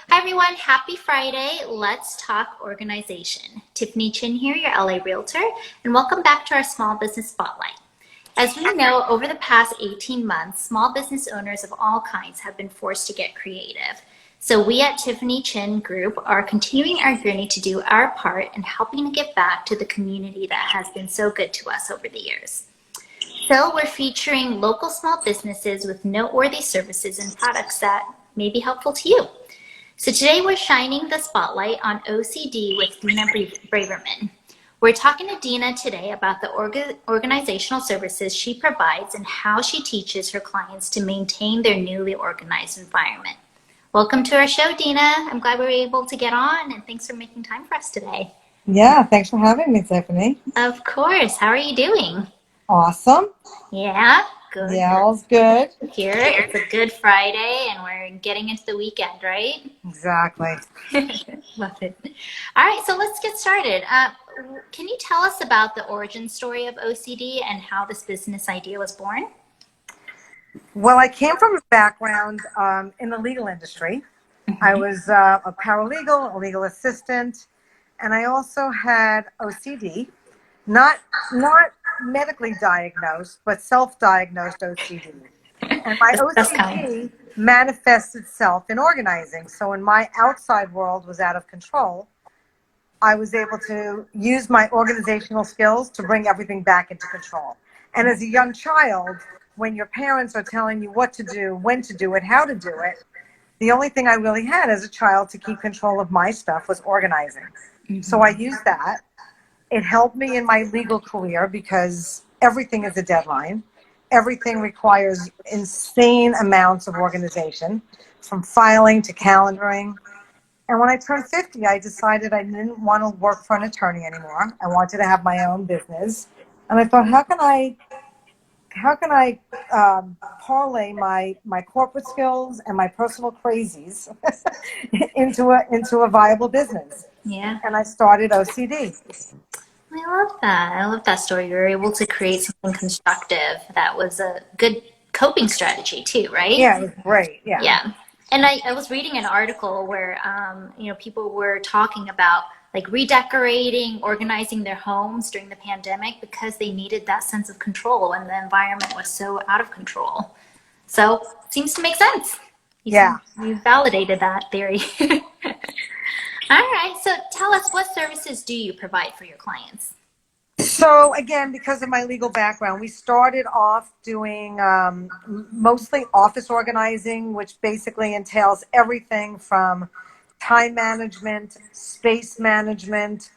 Hi everyone, happy Friday. Let's talk organization. Tiffany Chin here, your LA Realtor, and welcome back to our Small Business Spotlight. As we know, over the past 18 months, small business owners of all kinds have been forced to get creative. So we at Tiffany Chin Group are continuing our journey to do our part in helping to give back to the community that has been so good to us over the years. So we're featuring local small businesses with noteworthy services and products that may be helpful to you. So today we're shining the spotlight on OCD with Dina Braverman. We're talking to Dina today about the organizational services she provides and how she teaches her clients to maintain their newly organized environment. Welcome to our show, Dina. I'm glad we were able to get on, and thanks for making time for us today. Yeah, thanks for having me, Tiffany. Of course. How are you doing? Awesome. Yeah, good. Yeah, all's good. Here, it's a good Friday, and we're getting into the weekend, right? Exactly. Love it. All right, so let's get started. Can you tell us about the origin story of OCD and how this business idea was born? Well, I came from a background in the legal industry. I was a paralegal, a legal assistant, and I also had OCD, not medically diagnosed, but self-diagnosed OCD. And my That's kind. OCD manifests itself in organizing. So when my outside world was out of control, I was able to use my organizational skills to bring everything back into control. And as a young child, when your parents are telling you what to do, when to do it, how to do it, the only thing I really had as a child to keep control of my stuff was organizing. So I used that. It helped me in my legal career because everything is a deadline. Everything requires insane amounts of organization, from filing to calendaring. And when I turned 50, I decided I didn't want to work for an attorney anymore. I wanted to have my own business. And I thought, how can I parlay my corporate skills and my personal crazies into a viable business? Yeah, And I started OCD. I love that. I love that story. You were able to create something constructive that was a good coping strategy too, right? Yeah, it was great. Yeah. Yeah. And I was reading an article where, people were talking about like redecorating, organizing their homes during the pandemic because they needed that sense of control when the environment was so out of control. So seems to make sense. Yeah. You validated that theory. All right. So tell us, what services do you provide for your clients? So again, because of my legal background, we started off doing mostly office organizing, which basically entails everything from time management, space management,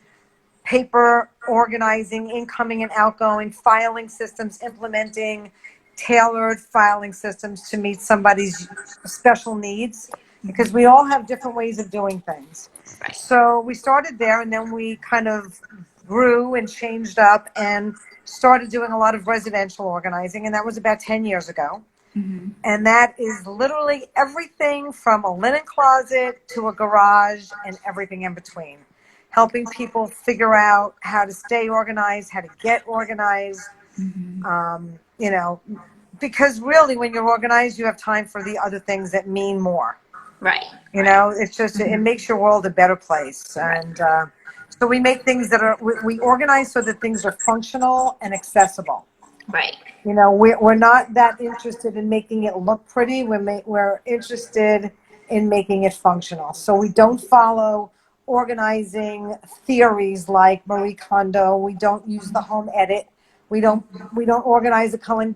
paper organizing, incoming and outgoing, filing systems, implementing tailored filing systems to meet somebody's special needs, because we all have different ways of doing things. Right. So we started there, and then we kind of grew and changed up and started doing a lot of residential organizing, and that was about 10 years ago. And that is literally everything from a linen closet to a garage and everything in between, helping people figure out how to stay organized, how to get organized. Because really when you're organized, you have time for the other things that mean more. Right. It's just, it makes your world a better place. And so we make things that we organize so that things are functional and accessible. Right. We're not that interested in making it look pretty. We're interested in making it functional. So we don't follow organizing theories like Marie Kondo. We don't use the home edit. We don't organize according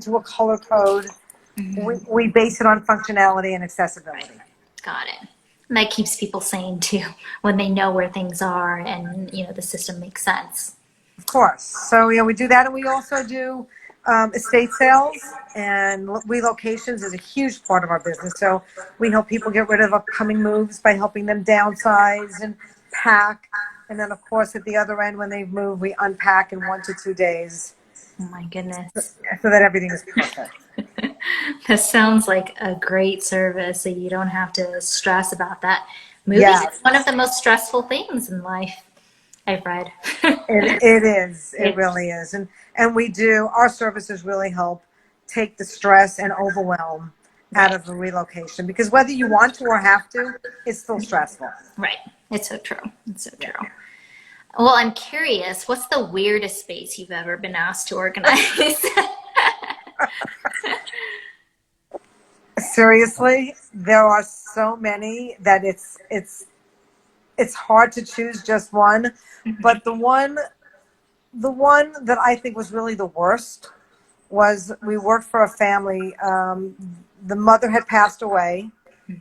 to a color code. We base it on functionality and accessibility. Got it. And that keeps people sane too, when they know where things are and the system makes sense. Of course. So we do that, and we also do estate sales, and relocations is a huge part of our business. So we help people get rid of upcoming moves by helping them downsize and pack. And then, of course, at the other end, when they've moved, we unpack in 1 to 2 days Oh my goodness. so that everything is perfect. That sounds like a great service, so you don't have to stress about that. Moving Yeah, is one of the most stressful things in life, I've read. it is. It It, really is. And our services really help take the stress and overwhelm out Right. of a relocation, because whether you want to or have to, it's still stressful. Right. It's so true. It's so Yeah. true. Well, I'm curious, what's the weirdest space you've ever been asked to organize? Seriously, there are so many that it's hard to choose just one. Mhm. But the one that I think was really the worst was we worked for a family. The mother had passed away.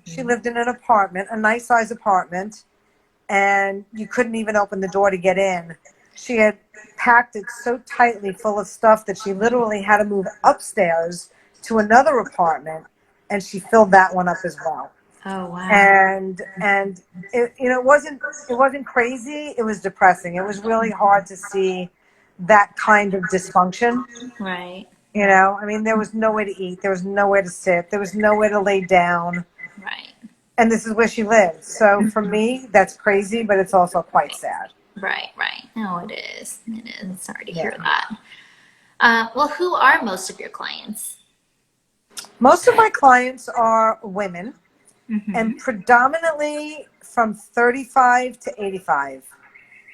She Mhm. lived in an apartment, a nice size apartment, and you couldn't even open the door to get in. She had packed it so tightly full of stuff that she literally had to move upstairs to another apartment, and she filled that one up as well. Oh, wow. And it wasn't crazy. It was depressing. It was really hard to see that kind of dysfunction. Right. I mean, there was nowhere to eat, there was nowhere to sit, there was nowhere to lay down, Right. and this is where she lived. So for me, that's crazy, but it's also quite sad. Right. Right. No, it is. It is. Sorry to Yeah. hear that. Well, who are most of your clients? Most of my clients are women, Mm-hmm. and predominantly from 35 to 85.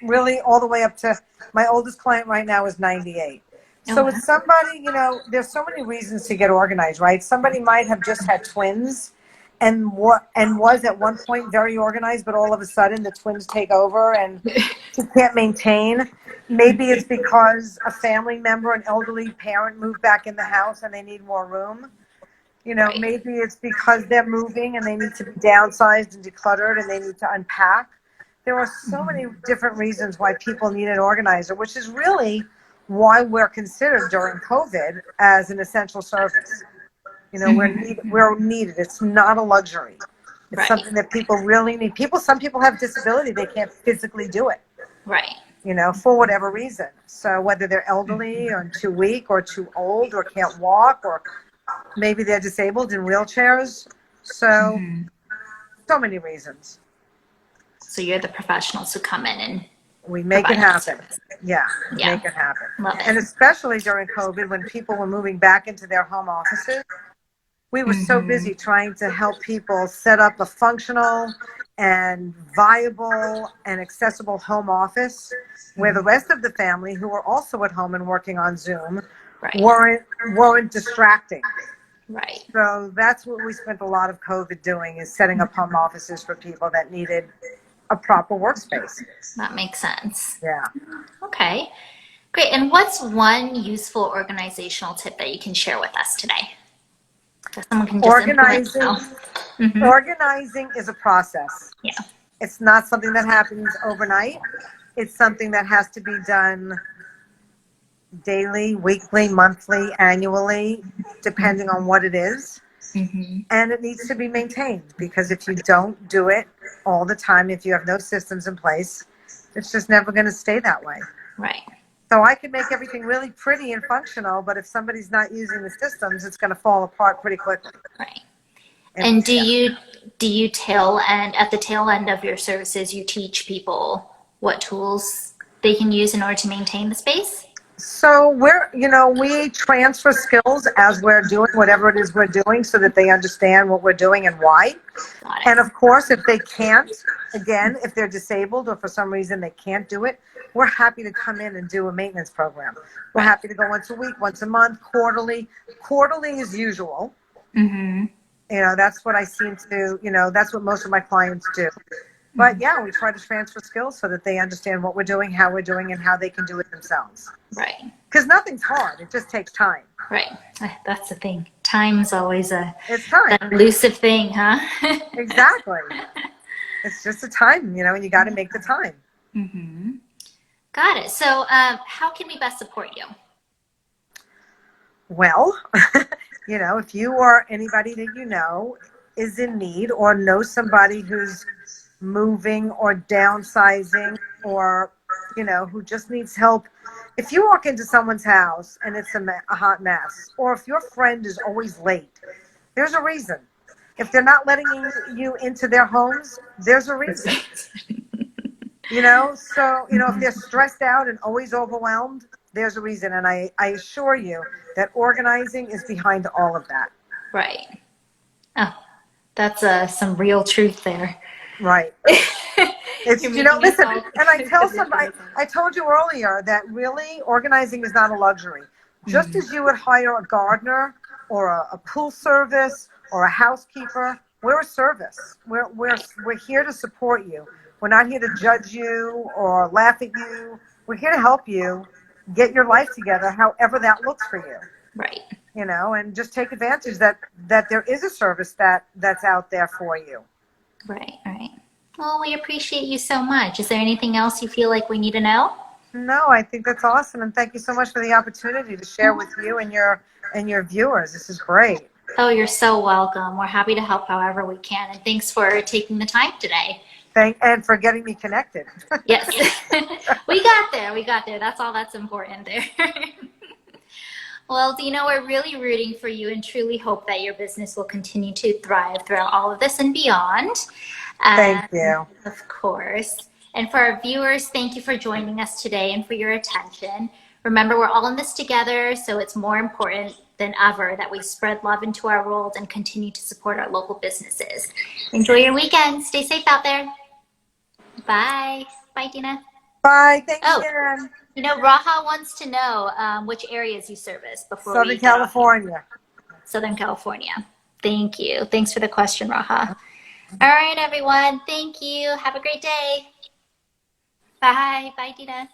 Really, all the way up to my oldest client right now is 98. Oh, So wow. it's somebody, there's so many reasons to get organized, right? Somebody might have just had twins and was at one point very organized, but all of a sudden the twins take over and she can't maintain. Maybe it's because a family member, an elderly parent, moved back in the house and they need more room. Right. Maybe it's because they're moving and they need to be downsized and decluttered and they need to unpack. There are so many different reasons why people need an organizer, which is really why we're considered during COVID as an essential service. We're needed. It's not a luxury. It's Right. something that people really need. Some people have disability. They can't physically do it, Right. for whatever reason. So whether they're elderly or too weak or too old or can't walk, or maybe they're disabled in wheelchairs. So, Mm-hmm. so many reasons. So you're the professionals who come in and We make it provide that happen. service. Yeah, we Yeah. make it happen. Love And it. especially during COVID, when people were moving back into their home offices, we were so Mm-hmm. busy trying to help people set up a functional and viable and accessible home office where the rest of the family, who were also at home and working on Zoom, Right. weren't distracting. Right. So that's what we spent a lot of COVID doing, is setting up home offices for people that needed a proper workspace. That makes sense. Yeah. Okay. Great. And what's one useful organizational tip that you can share with us today that someone can just implement Organizing, now? Mm-hmm. organizing is a process. Yeah. It's not something that happens overnight. It's something that has to be done daily, weekly, monthly, annually, depending on what it is. Mm-hmm. And it needs to be maintained, because if you don't do it all the time, if you have no systems in place, it's just never going to stay that way. Right. So I can make everything really pretty and functional, but if somebody's not using the systems, it's going to fall apart pretty quickly. Right. And And do you tail end at the tail end of your services, you teach people what tools they can use in order to maintain the space? so we transfer skills as we're doing whatever it is we're doing, so that they understand what we're doing and why. Got And it. of course, if they can't, again, if they're disabled or for some reason they can't do it, we're happy to come in and do a maintenance program. We're Right. happy to go once a week, once a month, quarterly. Quarterly is usual. Mm-hmm. That's what I seem to, that's what most of my clients do. But yeah, we try to transfer skills so that they understand what we're doing, how we're doing, and how they can do it themselves. Right. Because nothing's hard. It just takes time. Right. That's the thing. Time's always It's time. an elusive thing, huh? Exactly. It's just a time, and you got to make the time. Mm-hmm. Got it. So, how can we best support you? Well, if you or anybody that is in need, or knows somebody who's moving or downsizing, or, who just needs help. If you walk into someone's house and it's a hot mess, or if your friend is always late, there's a reason. If they're not letting you into their homes, there's a reason. So, if they're stressed out and always overwhelmed, there's a reason. And I assure you that organizing is behind all of that. Right. Oh, that's some real truth there. Right. It's, You're you know, making us listen, all and I tell somebody, positions. I told you earlier that really organizing is not a luxury. Just as you would hire a gardener or a pool service or a housekeeper, we're a service. We're here to support you. We're not here to judge you or laugh at you. We're here to help you get your life together, however that looks for you. Right. You know, and just take advantage that there is a service that's out there for you. Right, right. Well, we appreciate you so much. Is there anything else you feel like we need to know? No, I think that's awesome, and thank you so much for the opportunity to share with you and your viewers. This is great. Oh, you're so welcome. We're happy to help however we can. And thanks for taking the time today. And for getting me connected. Yes. We got there. We got there. That's all that's important there. Well, Dina, we're really rooting for you and truly hope that your business will continue to thrive throughout all of this and beyond. Thank And you. of course. And for our viewers, thank you for joining us today and for your attention. Remember, we're all in this together, so it's more important than ever that we spread love into our world and continue to support our local businesses. Enjoy your weekend. Stay safe out there. Bye. Bye, Dina. Bye. Thanks Oh, again. you know, Raha wants to know which areas you service before Southern we get off here. California. Southern California. Thank you. Thanks for the question, Raha. All right, everyone. Thank you. Have a great day. Bye. Bye, Dina.